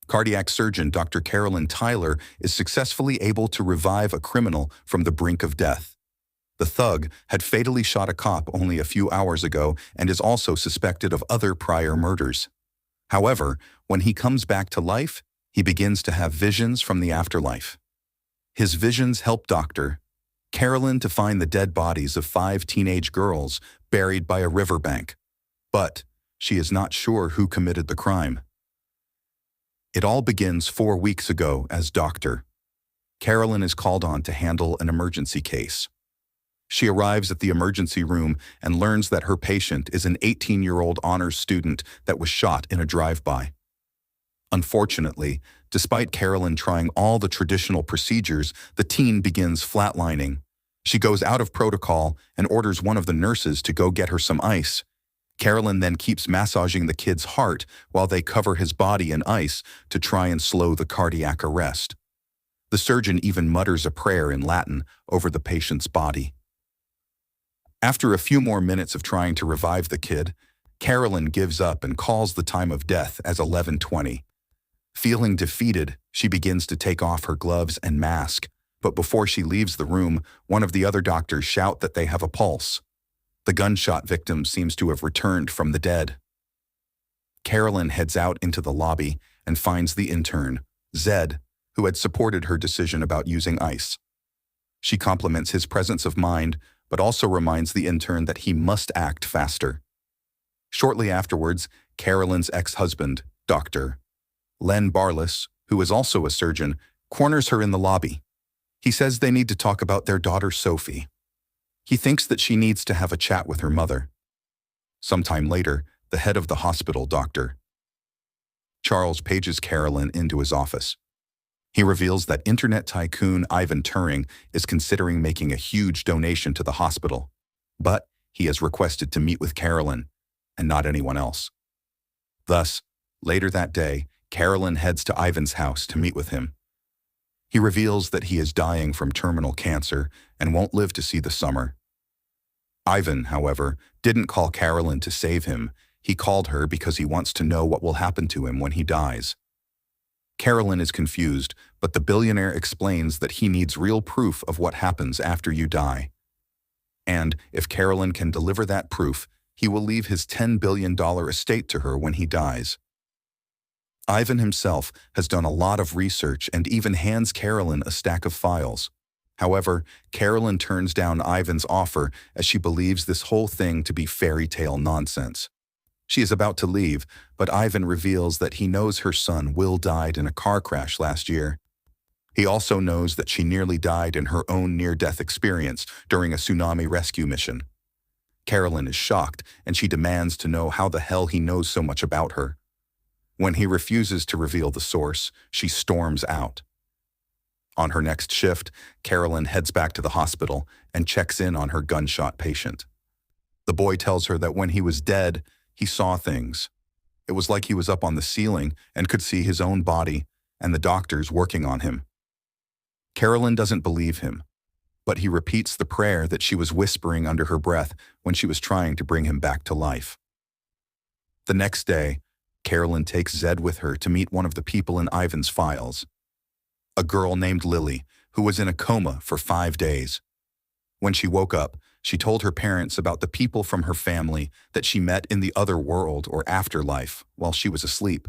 Cardiac surgeon Dr. Carolyn Tyler is successfully able to revive a criminal from the brink of death. The thug had fatally shot a cop only a few hours ago and is also suspected of other prior murders. However, when he comes back to life, he begins to have visions from the afterlife. His visions help Dr. Carolyn to find the dead bodies of 5 teenage girls buried by a riverbank, but she is not sure who committed the crime. It all begins 4 weeks ago as Dr. Carolyn is called on to handle an emergency case. She arrives at the emergency room and learns that her patient is an 18-year-old honors student that was shot in a drive-by. Unfortunately, despite Carolyn trying all the traditional procedures, the teen begins flatlining. She goes out of protocol and orders one of the nurses to go get her some ice. Carolyn then keeps massaging the kid's heart while they cover his body in ice to try and slow the cardiac arrest. The surgeon even mutters a prayer in Latin over the patient's body. After a few more minutes of trying to revive the kid, Carolyn gives up and calls the time of death as 11:20. Feeling defeated, she begins to take off her gloves and mask, but before she leaves the room, one of the other doctors shout that they have a pulse. The gunshot victim seems to have returned from the dead. Carolyn heads out into the lobby and finds the intern, Zed, who had supported her decision about using ice. She compliments his presence of mind, but also reminds the intern that he must act faster. Shortly afterwards, Carolyn's ex-husband, Dr. Len Barlas, who is also a surgeon, corners her in the lobby. He says they need to talk about their daughter Sophie. He thinks that she needs to have a chat with her mother. Sometime later, the head of the hospital, Dr. Charles, pages Carolyn into his office. He reveals that internet tycoon Ivan Turing is considering making a huge donation to the hospital, but he has requested to meet with Carolyn and not anyone else. Thus, later that day, Carolyn heads to Ivan's house to meet with him. He reveals that he is dying from terminal cancer and won't live to see the summer. Ivan, however, didn't call Carolyn to save him. He called her because he wants to know what will happen to him when he dies. Carolyn is confused, but the billionaire explains that he needs real proof of what happens after you die. And if Carolyn can deliver that proof, he will leave his $10 billion estate to her when he dies. Ivan himself has done a lot of research and even hands Carolyn a stack of files. However, Carolyn turns down Ivan's offer as she believes this whole thing to be fairy tale nonsense. She is about to leave, but Ivan reveals that he knows her son Will died in a car crash last year. He also knows that she nearly died in her own near-death experience during a tsunami rescue mission. Carolyn is shocked, and she demands to know how the hell he knows so much about her. When he refuses to reveal the source, she storms out. On her next shift, Carolyn heads back to the hospital and checks in on her gunshot patient. The boy tells her that when he was dead, he saw things. It was like he was up on the ceiling and could see his own body and the doctors working on him. Carolyn doesn't believe him, but he repeats the prayer that she was whispering under her breath when she was trying to bring him back to life. The next day, Carolyn takes Zed with her to meet one of the people in Ivan's files, a girl named Lily, who was in a coma for 5 days. When she woke up, she told her parents about the people from her family that she met in the other world or afterlife while she was asleep.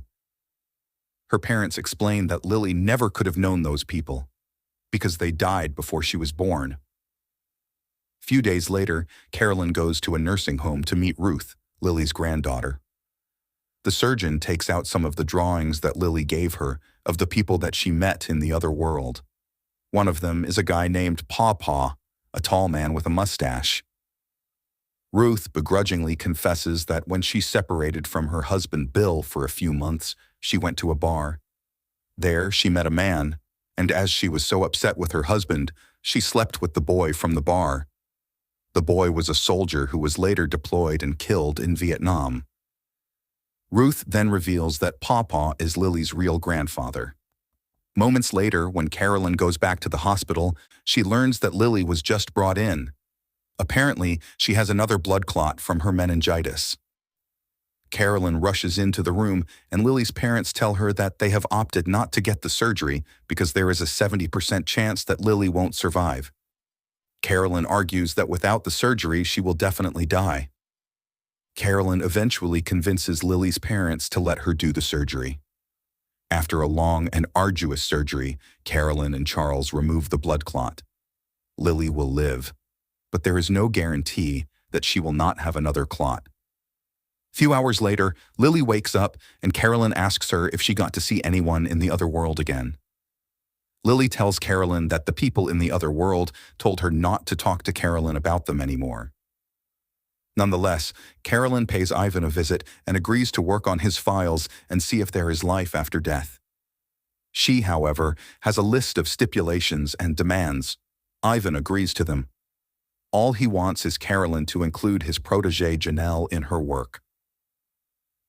Her parents explained that Lily never could have known those people because they died before she was born. Few days later, Carolyn goes to a nursing home to meet Ruth, Lily's granddaughter. The surgeon takes out some of the drawings that Lily gave her of the people that she met in the other world. One of them is a guy named Paw Paw, a tall man with a mustache. Ruth begrudgingly confesses that when she separated from her husband Bill for a few months, she went to a bar. There, she met a man, and as she was so upset with her husband, she slept with the boy from the bar. The boy was a soldier who was later deployed and killed in Vietnam. Ruth then reveals that Paw Paw is Lily's real grandfather. Moments later, when Carolyn goes back to the hospital, she learns that Lily was just brought in. Apparently, she has another blood clot from her meningitis. Carolyn rushes into the room, and Lily's parents tell her that they have opted not to get the surgery because there is a 70% chance that Lily won't survive. Carolyn argues that without the surgery, she will definitely die. Carolyn eventually convinces Lily's parents to let her do the surgery. After a long and arduous surgery, Carolyn and Charles remove the blood clot. Lily will live, but there is no guarantee that she will not have another clot. Few hours later, Lily wakes up and Carolyn asks her if she got to see anyone in the other world again. Lily tells Carolyn that the people in the other world told her not to talk to Carolyn about them anymore. Nonetheless, Carolyn pays Ivan a visit and agrees to work on his files and see if there is life after death. She, however, has a list of stipulations and demands. Ivan agrees to them. All he wants is Carolyn to include his protégée Janelle in her work.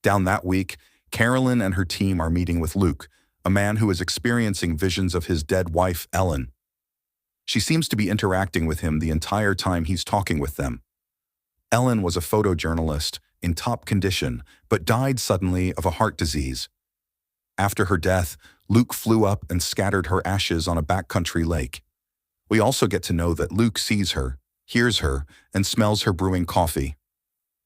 Down that week, Carolyn and her team are meeting with Luke, a man who is experiencing visions of his dead wife, Ellen. She seems to be interacting with him the entire time he's talking with them. Ellen was a photojournalist in top condition, but died suddenly of a heart disease. After her death, Luke flew up and scattered her ashes on a backcountry lake. We also get to know that Luke sees her, hears her, and smells her brewing coffee.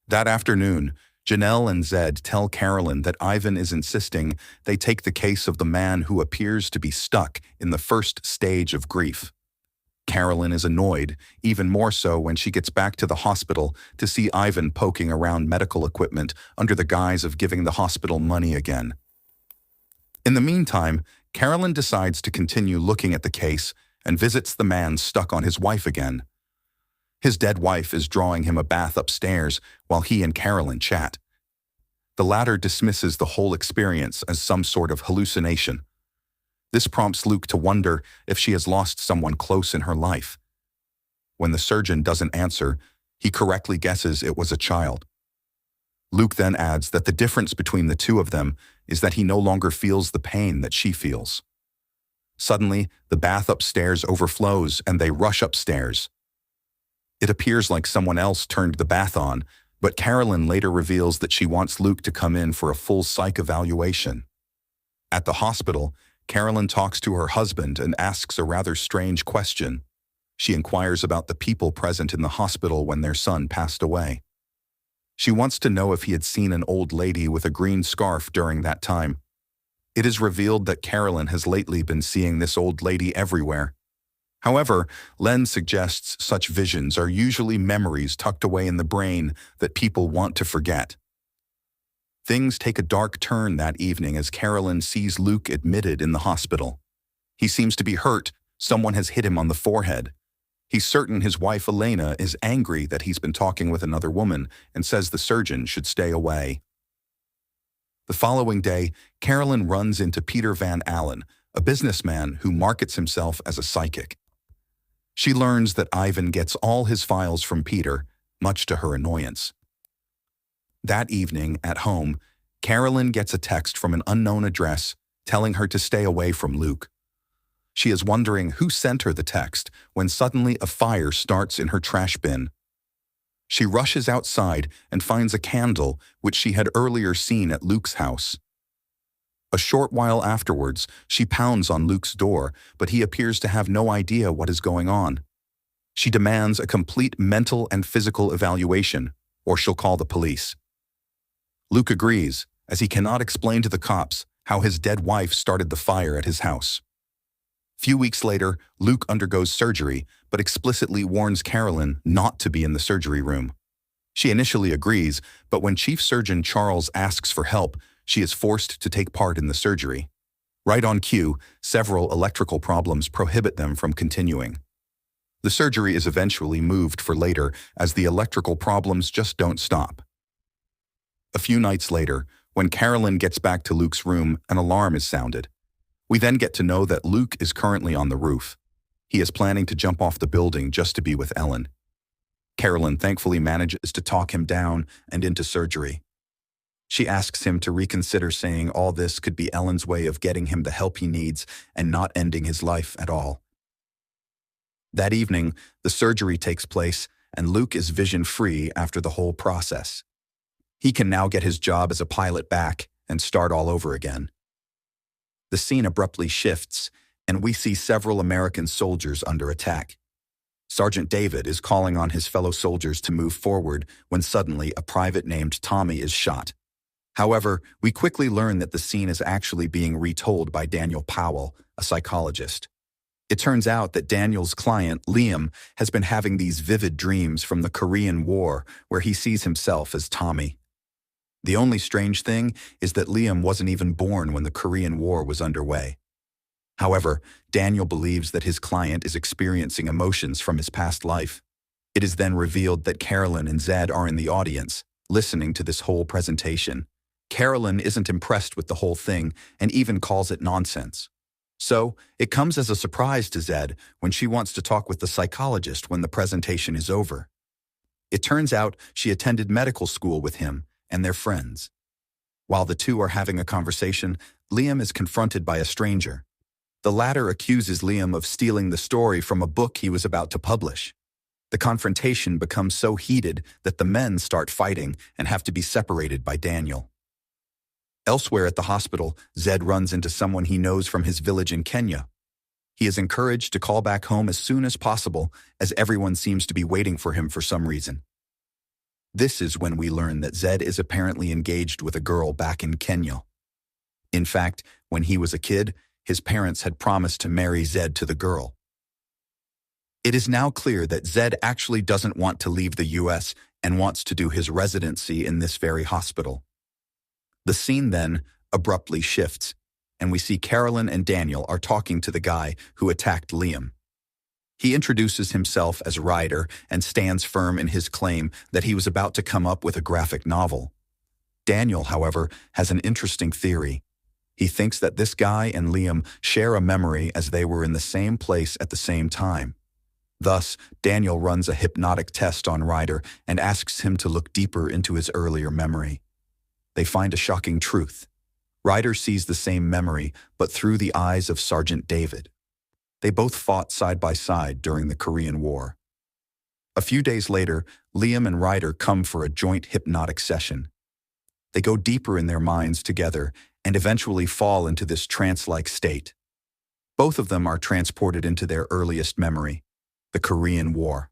That afternoon, Janelle and Zed tell Carolyn that Ivan is insisting they take the case of the man who appears to be stuck in the first stage of grief. Carolyn is annoyed, even more so when she gets back to the hospital to see Ivan poking around medical equipment under the guise of giving the hospital money again. In the meantime, Carolyn decides to continue looking at the case and visits the man stuck on his wife again. His dead wife is drawing him a bath upstairs while he and Carolyn chat. The latter dismisses the whole experience as some sort of hallucination. This prompts Luke to wonder if she has lost someone close in her life. When the surgeon doesn't answer, he correctly guesses it was a child. Luke then adds that the difference between the two of them is that he no longer feels the pain that she feels. Suddenly, the bath upstairs overflows and they rush upstairs. It appears like someone else turned the bath on, but Carolyn later reveals that she wants Luke to come in for a full psych evaluation. At the hospital, Carolyn talks to her husband and asks a rather strange question. She inquires about the people present in the hospital when their son passed away. She wants to know if he had seen an old lady with a green scarf during that time. It is revealed that Carolyn has lately been seeing this old lady everywhere. However, Len suggests such visions are usually memories tucked away in the brain that people want to forget. Things take a dark turn that evening as Carolyn sees Luke admitted in the hospital. He seems to be hurt. Someone has hit him on the forehead. He's certain his wife Elena is angry that he's been talking with another woman and says the surgeon should stay away. The following day, Carolyn runs into Peter Van Allen, a businessman who markets himself as a psychic. She learns that Ivan gets all his files from Peter, much to her annoyance. That evening, at home, Carolyn gets a text from an unknown address telling her to stay away from Luke. She is wondering who sent her the text when suddenly a fire starts in her trash bin. She rushes outside and finds a candle which she had earlier seen at Luke's house. A short while afterwards, she pounds on Luke's door, but he appears to have no idea what is going on. She demands a complete mental and physical evaluation, or she'll call the police. Luke agrees, as he cannot explain to the cops how his dead wife started the fire at his house. Few weeks later, Luke undergoes surgery, but explicitly warns Carolyn not to be in the surgery room. She initially agrees, but when Chief Surgeon Charles asks for help, she is forced to take part in the surgery. Right on cue, several electrical problems prohibit them from continuing. The surgery is eventually moved for later, as the electrical problems just don't stop. A few nights later, when Carolyn gets back to Luke's room, an alarm is sounded. We then get to know that Luke is currently on the roof. He is planning to jump off the building just to be with Ellen. Carolyn thankfully manages to talk him down and into surgery. She asks him to reconsider, saying all this could be Ellen's way of getting him the help he needs and not ending his life at all. That evening, the surgery takes place and Luke is vision-free after the whole process. He can now get his job as a pilot back and start all over again. The scene abruptly shifts, and we see several American soldiers under attack. Sergeant David is calling on his fellow soldiers to move forward when suddenly a private named Tommy is shot. However, we quickly learn that the scene is actually being retold by Daniel Powell, a psychologist. It turns out that Daniel's client, Liam, has been having these vivid dreams from the Korean War where he sees himself as Tommy. The only strange thing is that Liam wasn't even born when the Korean War was underway. However, Daniel believes that his client is experiencing emotions from his past life. It is then revealed that Carolyn and Zed are in the audience, listening to this whole presentation. Carolyn isn't impressed with the whole thing and even calls it nonsense. So, it comes as a surprise to Zed when she wants to talk with the psychologist when the presentation is over. It turns out she attended medical school with him and their friends. While the two are having a conversation, Liam is confronted by a stranger. The latter accuses Liam of stealing the story from a book he was about to publish. The confrontation becomes so heated that the men start fighting and have to be separated by Daniel. Elsewhere at the hospital, Zed runs into someone he knows from his village in Kenya. He is encouraged to call back home as soon as possible, as everyone seems to be waiting for him for some reason. This is when we learn that Zed is apparently engaged with a girl back in Kenya. In fact, when he was a kid, his parents had promised to marry Zed to the girl. It is now clear that Zed actually doesn't want to leave the US and wants to do his residency in this very hospital. The scene then abruptly shifts, and we see Carolyn and Daniel are talking to the guy who attacked Liam. He introduces himself as Ryder and stands firm in his claim that he was about to come up with a graphic novel. Daniel, however, has an interesting theory. He thinks that this guy and Liam share a memory as they were in the same place at the same time. Thus, Daniel runs a hypnotic test on Ryder and asks him to look deeper into his earlier memory. They find a shocking truth. Ryder sees the same memory, but through the eyes of Sergeant David. They both fought side by side during the Korean War. A few days later, Liam and Ryder come for a joint hypnotic session. They go deeper in their minds together and eventually fall into this trance-like state. Both of them are transported into their earliest memory, the Korean War.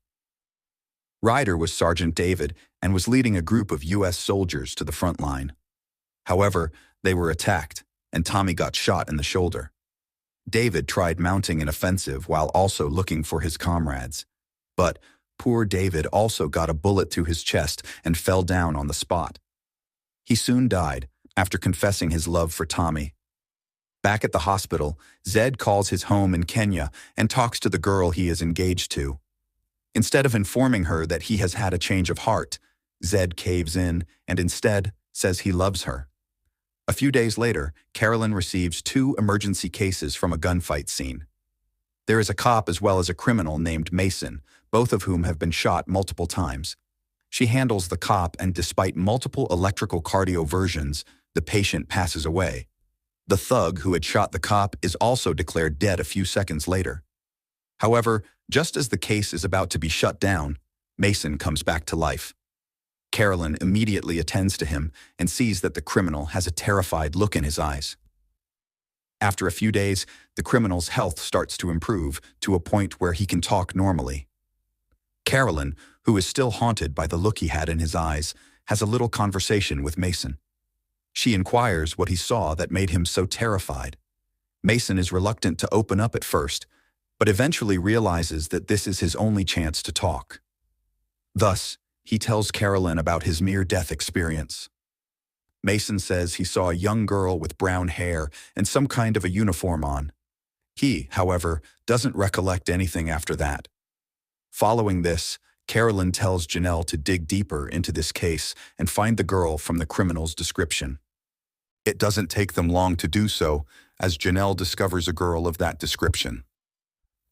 Ryder was Sergeant David and was leading a group of U.S. soldiers to the front line. However, they were attacked, and Tommy got shot in the shoulder. David tried mounting an offensive while also looking for his comrades. But poor David also got a bullet through his chest and fell down on the spot. He soon died after confessing his love for Tommy. Back at the hospital, Zed calls his home in Kenya and talks to the girl he is engaged to. Instead of informing her that he has had a change of heart, Zed caves in and instead says he loves her. A few days later, Carolyn receives 2 emergency cases from a gunfight scene. There is a cop as well as a criminal named Mason, both of whom have been shot multiple times. She handles the cop, and despite multiple electrical cardioversions, the patient passes away. The thug who had shot the cop is also declared dead a few seconds later. However, just as the case is about to be shut down, Mason comes back to life. Carolyn immediately attends to him and sees that the criminal has a terrified look in his eyes. After a few days, the criminal's health starts to improve to a point where he can talk normally. Carolyn, who is still haunted by the look he had in his eyes, has a little conversation with Mason. She inquires what he saw that made him so terrified. Mason is reluctant to open up at first, but eventually realizes that this is his only chance to talk. Thus, he tells Carolyn about his near-death experience. Mason says he saw a young girl with brown hair and some kind of a uniform on. He, however, doesn't recollect anything after that. Following this, Carolyn tells Janelle to dig deeper into this case and find the girl from the criminal's description. It doesn't take them long to do so, as Janelle discovers a girl of that description.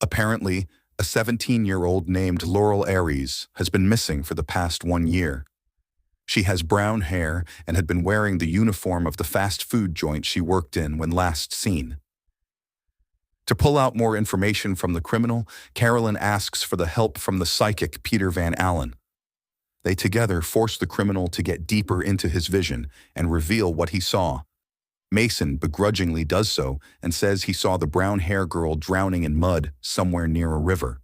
Apparently, a 17-year-old named Laurel Aries has been missing for the past 1 year. She has brown hair and had been wearing the uniform of the fast food joint she worked in when last seen. To pull out more information from the criminal, Carolyn asks for the help from the psychic Peter Van Allen. They together force the criminal to get deeper into his vision and reveal what he saw. Mason begrudgingly does so and says he saw the brown-haired girl drowning in mud somewhere near a river.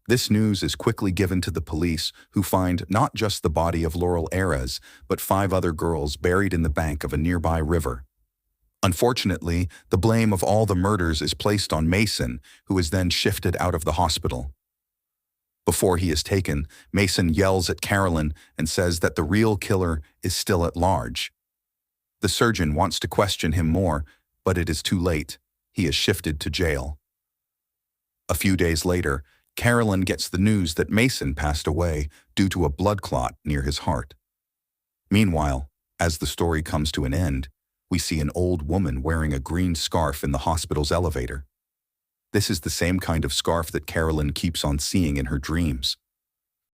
This news is quickly given to the police, who find not just the body of Laurel Ares, but 5 other girls buried in the bank of a nearby river. Unfortunately, the blame of all the murders is placed on Mason, who is then shifted out of the hospital. Before he is taken, Mason yells at Carolyn and says that the real killer is still at large. The surgeon wants to question him more, but it is too late. He is shifted to jail. A few days later, Carolyn gets the news that Mason passed away due to a blood clot near his heart. Meanwhile, as the story comes to an end, we see an old woman wearing a green scarf in the hospital's elevator. This is the same kind of scarf that Carolyn keeps on seeing in her dreams.